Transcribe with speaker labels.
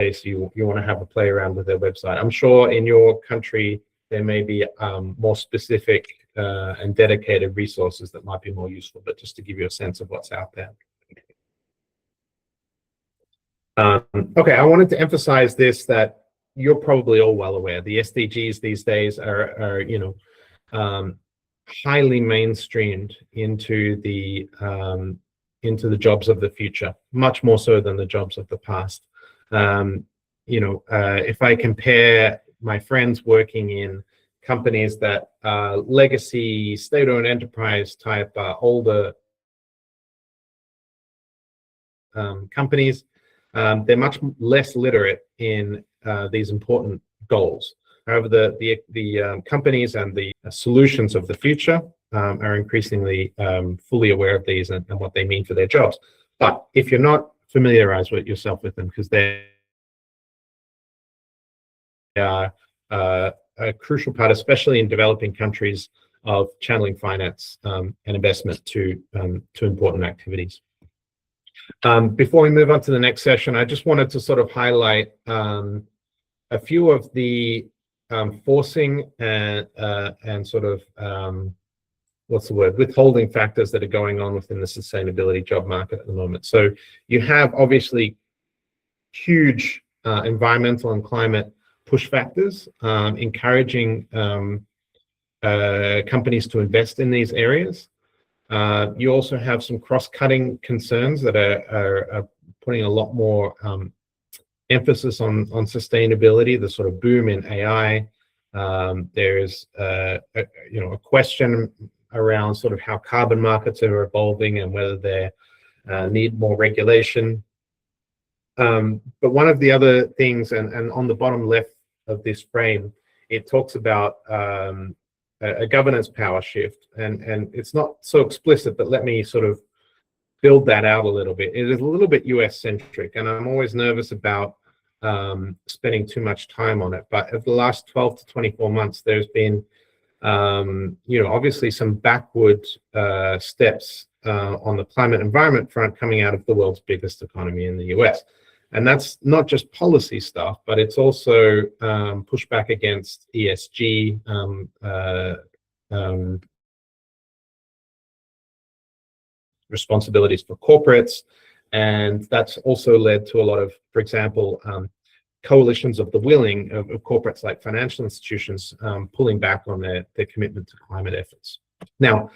Speaker 1: case you want to have a play around with their website. I'm sure in your country there may be more specific and dedicated resources that might be more useful, but just to give you a sense of what's out there. Okay, I wanted to emphasize this, that you're probably all well aware. The SDGs these days are highly mainstreamed into the jobs of the future, much more so than the jobs of the past. If I compare my friends working in companies that are legacy state-owned enterprise type older companies, they're much less literate in these important goals. However, the companies and the solutions of the future are increasingly fully aware of these and what they mean for their jobs. But if you're not familiarized with yourself with them, because they are a crucial part, especially in developing countries, of channeling finance and investment to important activities. Before we move on to the next session, I just wanted to sort of highlight a few of the forcing and sort of withholding factors that are going on within the sustainability job market at the moment. So you have obviously huge environmental and climate push factors encouraging companies to invest in these areas. You also have some cross-cutting concerns that are putting a lot more emphasis on sustainability. The sort of boom in AI. There's a question around sort of how carbon markets are evolving and whether they need more regulation. But one of the other things, and on the bottom left of this frame, it talks about a governance power shift, and it's not so explicit, but let me sort of build that out a little bit. It is a little bit US centric, and I'm always nervous about spending too much time on it. But over the last 12 to 24 months, there's been obviously some backward steps on the climate environment front coming out of the world's biggest economy in the US. And that's not just policy stuff, but it's also pushback against ESG, responsibilities for corporates. And that's also led to a lot of, for example, coalitions of the willing of corporates like financial institutions pulling back on their commitment to climate efforts. Now,